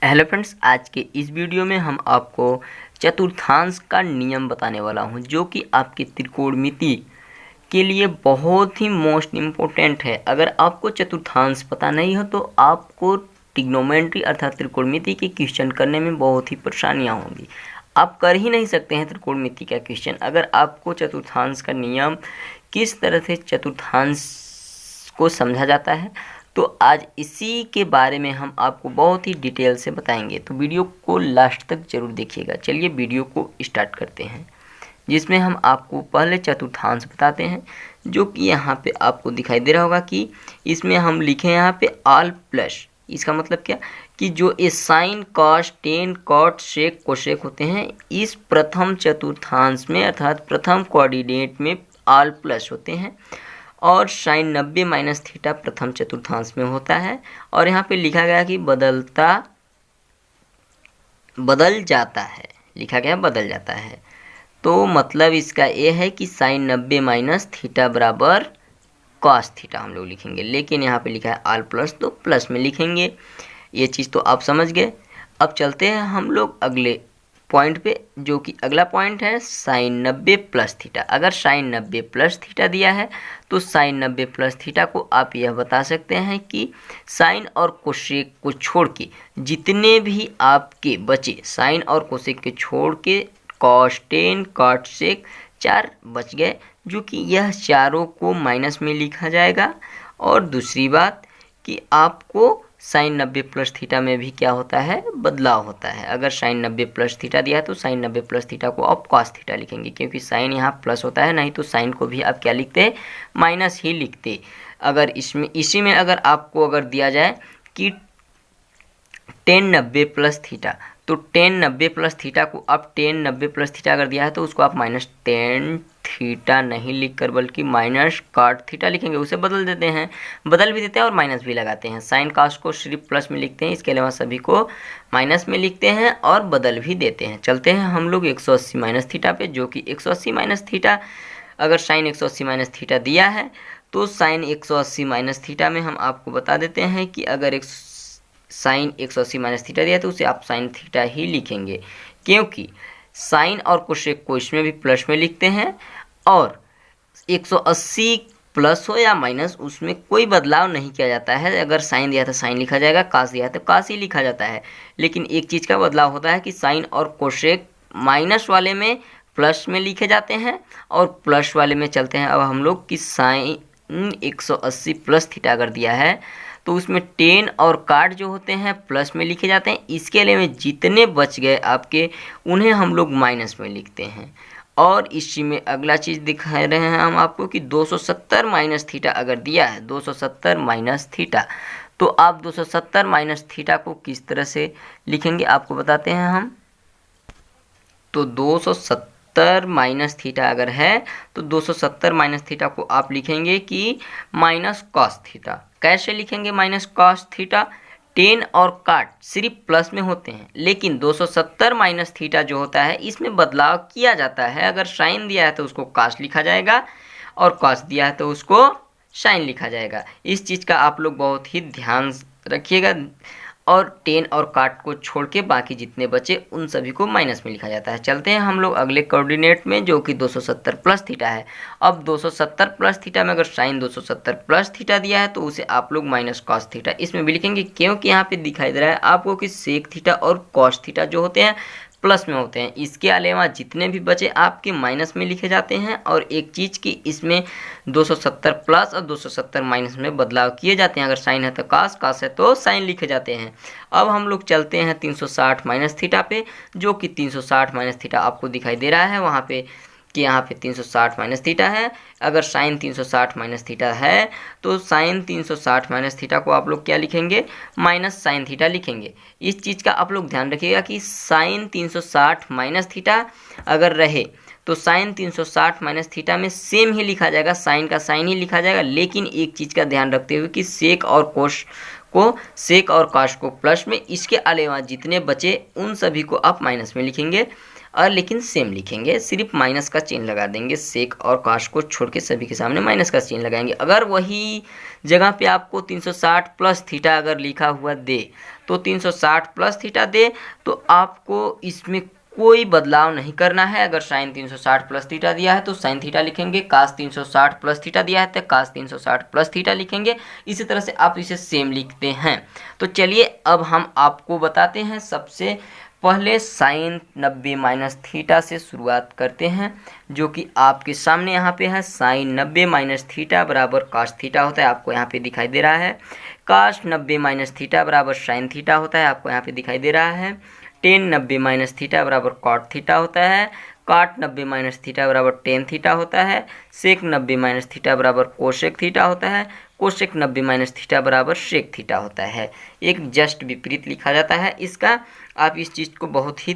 Hello friends, आज के इस वीडियो में हम आपको चतुर्थांश का नियम बताने वाला हूं, जो कि आपके त्रिकोणमिति के लिए बहुत ही मोस्ट इम्पोर्टेंट है। अगर आपको चतुर्थांश पता नहीं हो तो आपको ट्रिग्नोमेट्री अर्थात त्रिकोणमिति के क्वेश्चन करने में बहुत ही परेशानियां होंगी। आप कर ही नहीं सकते हैं त्रिकोणमिति का क्वेश्चन अगर आपको चतुर्थांश का नियम, किस तरह से चतुर्थांश को समझा जाता है। तो आज इसी के बारे में हम आपको बहुत ही डिटेल से बताएंगे, तो वीडियो को लास्ट तक जरूर देखिएगा। चलिए वीडियो को स्टार्ट करते हैं, जिसमें हम आपको पहले चतुर्थांश बताते हैं, जो कि यहाँ पे आपको दिखाई दे रहा होगा कि इसमें हम लिखे यहाँ पे ऑल प्लस। इसका मतलब क्या कि जो ये sign, cos, tan, cot, sec, cosec होते हैं, इस प्रथम चतुर्थांश में अर्थात प्रथम कोऑर्डिनेट में ऑल प्लस होते हैं, और साइन 90 माइनस थीटा प्रथम चतुर्थांश में होता है। और यहाँ पे लिखा गया कि बदल जाता है, लिखा गया बदल जाता है। तो मतलब इसका ये है कि साइन 90 माइनस थीटा बराबर कॉस थीटा हम लोग लिखेंगे, लेकिन यहाँ पे लिखा है ऑल प्लस, तो प्लस में लिखेंगे। ये चीज़ तो आप समझ गए। अब चलते हैं हम लोग अगले पॉइंट पे, जो कि अगला पॉइंट है साइन 90 प्लस थीटा। अगर साइन 90 प्लस थीटा दिया है तो साइन 90 प्लस थीटा को आप यह बता सकते हैं कि साइन और कोसेक को छोड़ के जितने भी आपके बचे, साइन और कोसेक के छोड़ के कॉस, टेन, कॉट, सेक 4 बच गए, जो कि यह चारों को माइनस में लिखा जाएगा। और दूसरी बात कि आपको साइन 90 प्लस थीटा में भी क्या होता है, बदलाव होता है। अगर साइन 90 प्लस थीटा दिया है तो साइन 90 प्लस थीटा को आप कॉस थीटा लिखेंगे, क्योंकि साइन यहाँ प्लस होता है, नहीं तो साइन को भी आप क्या लिखते, माइनस ही लिखते। अगर इसी में अगर आपको अगर दिया जाए कि टेन 90 प्लस थीटा, तो टेन 90 प्लस थीटा को आप टेन 90 प्लस थीटा अगर दिया है तो उसको आप माइनस टेन थीटा नहीं लिखकर बल्कि माइनस कॉट थीटा लिखेंगे। उसे बदल देते हैं, बदल भी देते हैं और माइनस भी लगाते हैं। साइन कॉस को सिर्फ प्लस में लिखते हैं, इसके अलावा सभी को माइनस में लिखते हैं और बदल भी देते हैं। चलते हैं हम लोग 180 माइनस थीटा पे, जो कि 180 माइनस थीटा, अगर साइन 180 माइनस थीटा दिया है तो साइन 180 माइनस थीटा में हम आपको बता देते हैं कि अगर एक साइन 180 माइनस थीटा दिया है तो उसे आप साइन थीटा ही लिखेंगे, क्योंकि साइन और कोसेक को इसमें भी प्लस में लिखते हैं, और 180 प्लस हो या माइनस उसमें कोई बदलाव नहीं किया जाता है। अगर साइन दिया था साइन लिखा जाएगा, कास दिया तो कास ही लिखा जाता है। लेकिन एक चीज़ का बदलाव होता है कि साइन और कोसेक माइनस वाले में प्लस में लिखे जाते हैं, और प्लस वाले में चलते हैं अब हम लोग कि साइन 180 प्लस थीटा अगर दिया है तो उसमें टेन और काट जो होते हैं प्लस में लिखे जाते हैं। इसके अलावा जितने बच गए आपके, उन्हें हम लोग माइनस में लिखते हैं। और इसी में अगला चीज़ दिखा रहे हैं हम आपको कि 270 माइनस थीटा अगर दिया है, 270 माइनस थीटा, तो आप 270 माइनस थीटा को किस तरह से लिखेंगे आपको बताते हैं हम। तो 270 माइनस थीटा अगर है तो 270 माइनस थीटा को आप लिखेंगे कि माइनस कॉस थीटा। कैसे लिखेंगे माइनस कॉस थीटा? टेन और काट सिर्फ प्लस में होते हैं, लेकिन 270 माइनस थीटा जो होता है इसमें बदलाव किया जाता है। अगर साइन दिया है तो उसको कॉस लिखा जाएगा, और कॉस दिया है तो उसको साइन लिखा जाएगा। इस चीज़ का आप लोग बहुत ही ध्यान रखिएगा। और टेन और काट को छोड़ के बाकी जितने बचे उन सभी को माइनस में लिखा जाता है। चलते हैं हम लोग अगले कोऑर्डिनेट में, जो कि 270 प्लस थीटा है। अब 270 प्लस थीटा में अगर साइन 270 प्लस थीटा दिया है तो उसे आप लोग माइनस कॉस थीटा इसमें भी लिखेंगे, क्योंकि यहाँ पे दिखाई दे रहा है आपको कि सेक थीटा और कॉस थीटा जो होते हैं प्लस में होते हैं। इसके अलावा जितने भी बचे आपके माइनस में लिखे जाते हैं। और एक चीज़ कि इसमें 270 प्लस और 270 माइनस में बदलाव किए जाते हैं। अगर साइन है तो कास, कास है तो साइन लिखे जाते हैं। अब हम लोग चलते हैं 360 माइनस थीटा पे, जो कि 360 माइनस थीटा आपको दिखाई दे रहा है वहाँ पे कि यहाँ पे 360 माइनस थीटा है। अगर साइन 360 माइनस थीटा है तो साइन 360 माइनस थीटा को आप लोग क्या लिखेंगे, माइनस साइन थीटा लिखेंगे। इस चीज़ का आप लोग ध्यान रखिएगा कि साइन 360 माइनस थीटा अगर रहे तो साइन 360 माइनस थीटा में सेम ही लिखा जाएगा, साइन का साइन ही लिखा जाएगा। लेकिन एक चीज़ का ध्यान रखते हुए कि सेक और कॉस को प्लस में, इसके अलावा जितने बचे उन सभी को आप माइनस में लिखेंगे। और लेकिन सेम लिखेंगे, सिर्फ माइनस का चिन्ह लगा देंगे, सेक और काश को छोड़ के सभी के सामने माइनस का चिन्ह लगाएंगे। अगर वही जगह पे आपको 360 प्लस थीटा अगर लिखा हुआ दे तो 360 प्लस थीटा दे तो आपको इसमें कोई बदलाव नहीं करना है। अगर साइन 360 प्लस थीटा दिया है तो साइन थीटा लिखेंगे, कास 360 प्लस थीटा दिया है तो कास 360 प्लस थीटा लिखेंगे। इसी तरह से आप इसे सेम लिखते हैं। तो चलिए अब हम आपको बताते हैं, सबसे पहले साइन 90 माइनस थीटा से शुरुआत करते हैं, जो कि आपके सामने यहाँ पे है। साइन 90 माइनस थीटा बराबर कास थीटा होता है, आपको यहाँ पे दिखाई दे रहा है। कास 90 माइनस थीटा बराबर साइन थीटा होता है, आपको यहाँ पे दिखाई दे रहा है। टेन 90 माइनस थीटा बराबर कॉट थीटा होता है। काट 90 माइनस थीटा बराबर टेन थीटा होता है। सेक 90 माइनस थीटा बराबर कोशेक थीटा होता है। कोशेक 90 माइनस थीटा बराबर शेक थीटा होता है। एक जस्ट विपरीत लिखा जाता है इसका। आप इस चीज़ को बहुत ही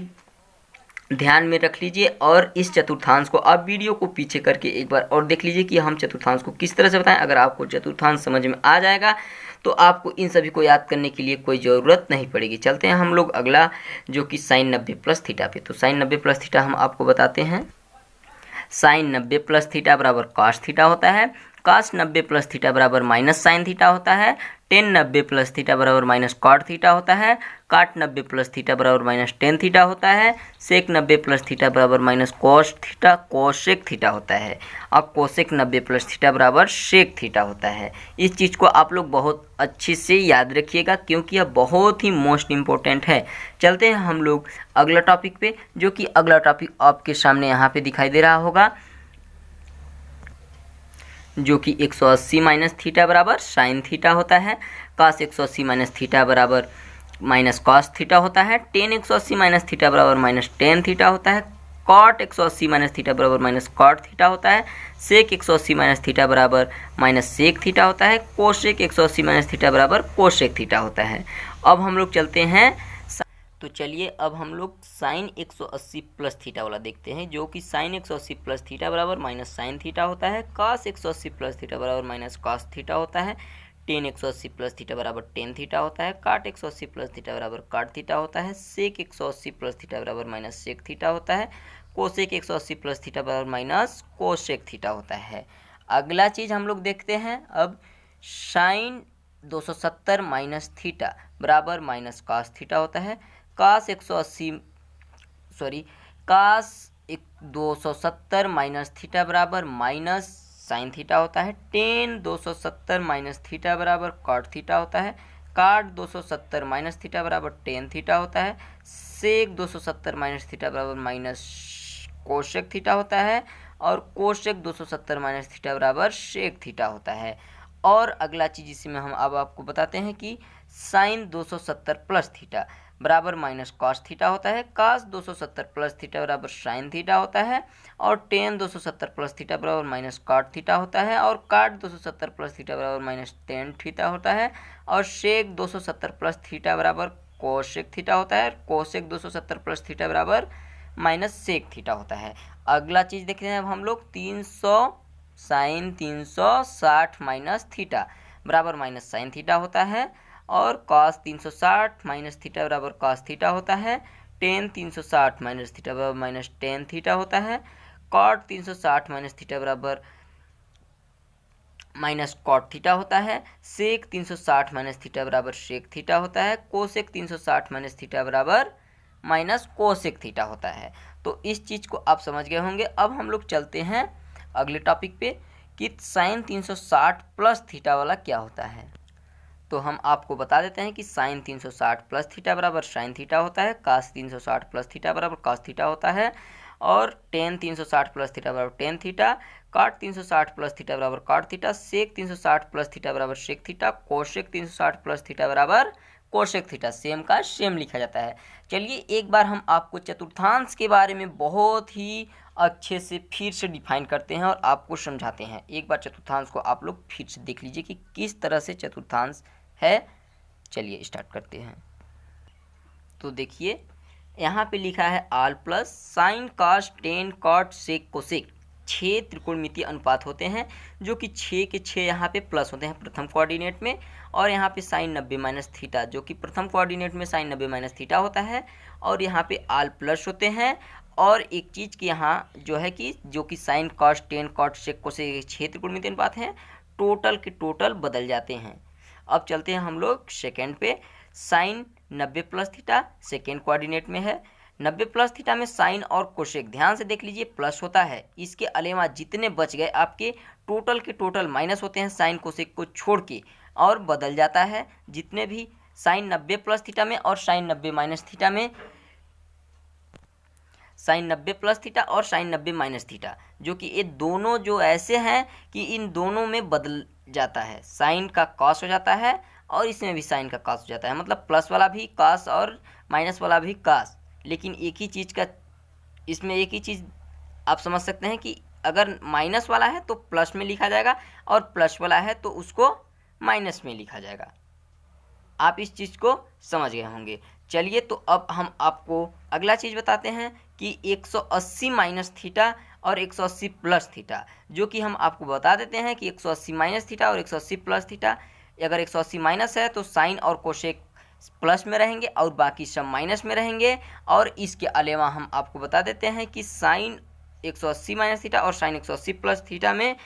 ध्यान में रख लीजिए और इस चतुर्थांश को आप वीडियो को पीछे करके एक बार और देख लीजिए कि हम चतुर्थांश को किस तरह से बताएं। अगर आपको चतुर्थांश समझ में आ जाएगा तो आपको इन सभी को याद करने के लिए कोई ज़रूरत नहीं पड़ेगी। चलते हैं हम लोग अगला, जो कि साइन 90 प्लस थीटा पे। तो साइन 90 प्लस थीटा हम आपको बताते हैं। साइन 90 प्लस थीटा बराबर कॉस थीटा होता है। कॉस 90 प्लस थीटा बराबर माइनस साइन थीटा होता है। टेन 90 प्लस थीटा बराबर माइनस कॉट थीटा होता है। काट 90 प्लस थीटा बराबर माइनस टेन थीटा होता है। सेक 90 प्लस थीटा बराबर minus cos theta cosec theta होता है। और कोसेक 90 प्लस थीटा बराबर शेक थीटा होता है। इस चीज़ को आप लोग बहुत अच्छे से याद रखिएगा क्योंकि यह बहुत ही मोस्ट इम्पोर्टेंट है। चलते हैं हम लोग अगला टॉपिक पे, जो कि अगला टॉपिक आपके सामने यहाँ पे दिखाई दे रहा होगा, जो कि 180 माइनस थीटा बराबर साइन थीटा होता है। कास 180 माइनस थीटा बराबर माइनस कॉस थीटा होता है। टेन 180 माइनस थीटा बराबर माइनस टेन थीटा होता है। कॉट 180 माइनस थीटा बराबर माइनस कॉट थीटा होता है। सेक 180 माइनस थीटा बराबर माइनस सेक थीटा होता है। कोशेक 180 माइनस थीटा बराबर कोशेक थीटा होता है। अब हम लोग चलते हैं, तो चलिए अब हम लोग साइन 180 प्लस थीटा वाला देखते हैं, जो कि साइन 180 प्लस थीटा बराबर माइनस साइन थीटा होता है। कास 180 प्लस थीटा बराबर माइनस कास थीटा होता है। टेन 180 प्लस थीटा बराबर टेन थीटा होता है। काट 180 प्लस थीटा बराबर काट थीटा होता है। सेक 180 प्लस थीटा बराबर माइनस सेक थीटा होता है। कोसेक 180 प्लस थीटा बराबर माइनस कोसेक थीटा होता है। अगला चीज़ हम लोग देखते हैं अब, साइन 270 माइनस थीटा बराबर माइनस कास थीटा होता है। कास 270 माइनस थीटा बराबर माइनस साइन थीटा होता है। टेन 270 माइनस थीटा बराबर कॉट थीटा होता है। काट 270 माइनस थीटा बराबर टेन थीटा होता है। सेक 270 माइनस थीटा बराबर माइनस कोशेक थीटा होता है। और कोशेक 270 माइनस थीटा बराबर शेक थीटा होता है। और अगला चीज़ इसमें हम अब आपको बताते हैं कि साइन 270 प्लस थीटा बराबर माइनस कॉस थीटा होता है। कास 270 प्लस थीटा बराबर साइन थीटा होता है। और टेन 270 प्लस थीटा बराबर माइनस कॉट थीटा होता है। और काट 270 प्लस थीटा बराबर माइनस टेन थीटा होता है। और शेक 270 प्लस थीटा बराबर कोशेक थीटा होता है। कोशेक 270 प्लस थीटा बराबर माइनस सेक थीटा होता है। अगला चीज़ देखते हैं अब हम लोग, 300 साइन 360 माइनस थीटा बराबर माइनस साइन थीटा होता है। और कॉस 360 माइनस थीटा बराबर कॉस थीटा होता है। टेन 360 माइनस थीटा बराबर माइनस टेन थीटा होता है। कॉट 360 माइनस थीटा बराबर माइनस कॉट थीटा होता है। सेक 360 माइनस थीटा बराबर शेक थीटा होता है। कोसेक 360 माइनस थीटा बराबर माइनस कोसेक थीटा होता है। तो इस चीज़ को आप समझ गए होंगे। अब हम लोग चलते हैं अगले टॉपिक पे कि साइन 360 प्लस थीटा वाला क्या होता है। तो हम आपको बता देते हैं कि साइन 360 प्लस थीटा बराबर साइन थीटा होता है। कास 360 प्लस थीटा बराबर कास थीटा होता है। और टेन 360 प्लस थीटा बराबर टेन थीटा। काट 360 प्लस थीटा बराबर काट थीटा। सेक 360 प्लस थीटा बराबर shake theta. Cosec 360 plus theta बराबर कोशेक थीटा। सेम का सेम लिखा जाता है। चलिए एक बार हम आपको चतुर्थांश के बारे में बहुत ही अच्छे से फिर से डिफाइन करते हैं और आपको समझाते हैं। एक बार चतुर्थांश को आप लोग फिर से देख लीजिए कि किस तरह से चतुर्थांश है। चलिए स्टार्ट करते हैं। तो देखिए यहाँ पे लिखा है all plus sine cos tan cot sec cosec 6 त्रिकोणमितीय अनुपात होते हैं, जो कि 6 के 6 यहाँ पे प्लस होते हैं प्रथम कोऑर्डिनेट में। और यहाँ पे साइन 90 माइनस थीटा, जो कि प्रथम कोऑर्डिनेट में साइन 90 माइनस थीटा होता है। और यहाँ पे आल प्लस होते हैं और एक चीज़ कि यहाँ जो है कि जो कि sine cos tan cot sec cosec क्षेत्र गुणमित अनुपात हैं, टोटल के टोटल बदल जाते हैं। अब चलते हैं हम लोग सेकेंड पे। Sine 90 plus theta second coordinate में है। 90 प्लस थीटा में साइन और कोसेक ध्यान से देख लीजिए प्लस होता है, इसके अलावा जितने बच गए आपके टोटल के टोटल माइनस होते हैं साइन कोसेक को छोड़ के, और बदल जाता है। जितने भी साइन 90 प्लस थीटा में और साइन 90 माइनस थीटा में, साइन 90 प्लस थीटा और साइन 90 माइनस थीटा, जो कि ये दोनों जो ऐसे हैं कि इन दोनों में बदल जाता है। साइन का कॉस हो जाता है और इसमें भी साइन का कॉस हो जाता है, मतलब प्लस वाला भी कॉस और माइनस वाला भी कॉस। लेकिन एक ही चीज़ का इसमें एक ही चीज़ आप समझ सकते हैं कि अगर माइनस वाला है तो प्लस में लिखा जाएगा और प्लस वाला है तो उसको माइनस में लिखा जाएगा। आप इस चीज़ को समझ गए होंगे। चलिए तो अब हम आपको अगला चीज़ बताते हैं कि 180 माइनस थीटा और 180 प्लस थीटा, जो कि हम आपको बता देते हैं कि 180 माइनस थीटा और 180 प्लस थीटा, अगर 180 माइनस है तो साइन और कोसेक प्लस में रहेंगे और बाकी सब माइनस में रहेंगे। और इसके अलावा हम आपको बता देते हैं कि साइन 180 माइनस थीटा और साइन 180 प्लस थीटा में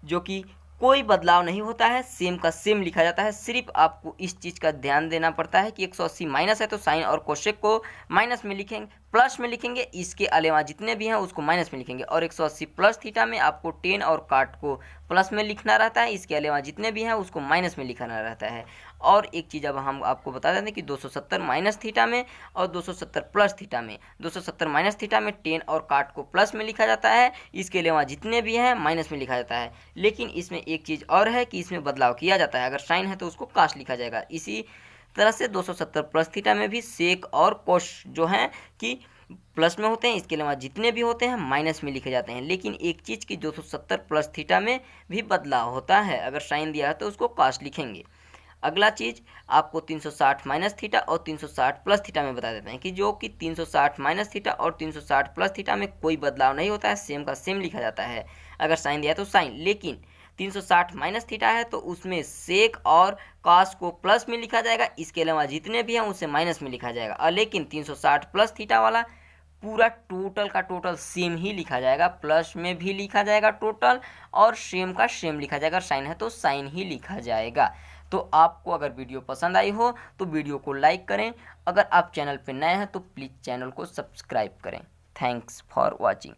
जो कि कोई बदलाव नहीं होता है, सेम का सेम लिखा जाता है। सिर्फ आपको इस चीज़ का ध्यान देना पड़ता है कि 180 माइनस है तो साइन और कोसेक को माइनस में लिखेंगे, प्लस में लिखेंगे, इसके अलावा जितने भी हैं उसको माइनस में लिखेंगे। और 180 प्लस थीटा में आपको टेन और काट को प्लस में लिखना रहता है, इसके अलावा जितने भी हैं उसको माइनस में लिखना रहता है। और एक चीज़ अब हम आपको बता देते हैं कि 270 माइनस थीटा में और 270 प्लस थीटा में, 270 माइनस थीटा में टेन और काट को प्लस में लिखा जाता है, इसके अलावा जितने भी हैं माइनस में लिखा जाता है। लेकिन इसमें एक चीज़ और है कि इसमें बदलाव किया जाता है, अगर साइन है तो उसको काश लिखा जाएगा। इसी तरह से 270 प्लस थीटा में भी सेक और कोश जो हैं कि प्लस में होते हैं, इसके अलावा जितने भी होते हैं माइनस में लिखे जाते हैं। लेकिन एक चीज़ की 270 प्लस थीटा में भी बदलाव होता है, अगर साइन दिया है तो उसको काश लिखेंगे। अगला चीज़ आपको 360 माइनस थीटा और 360 प्लस थीटा में बता देते हैं कि जो कि 360 माइनस थीटा और 360 प्लस थीटा में कोई बदलाव नहीं होता है, सेम का सेम लिखा जाता है। अगर साइन दिया है तो साइन, लेकिन 360 माइनस थीटा है तो उसमें सेक और कॉस को प्लस में लिखा जाएगा, इसके अलावा जितने भी हैं उसे माइनस में लिखा जाएगा। और लेकिन 360 प्लस थीटा वाला पूरा टोटल का टोटल सेम ही लिखा जाएगा, प्लस में भी लिखा जाएगा टोटल और सेम का सेम लिखा जाएगा। साइन है तो साइन ही लिखा जाएगा। तो आपको अगर वीडियो पसंद आई हो तो वीडियो को लाइक करें, अगर आप चैनल पर नए हैं तो प्लीज़ चैनल को सब्सक्राइब करें। Thanks for watching.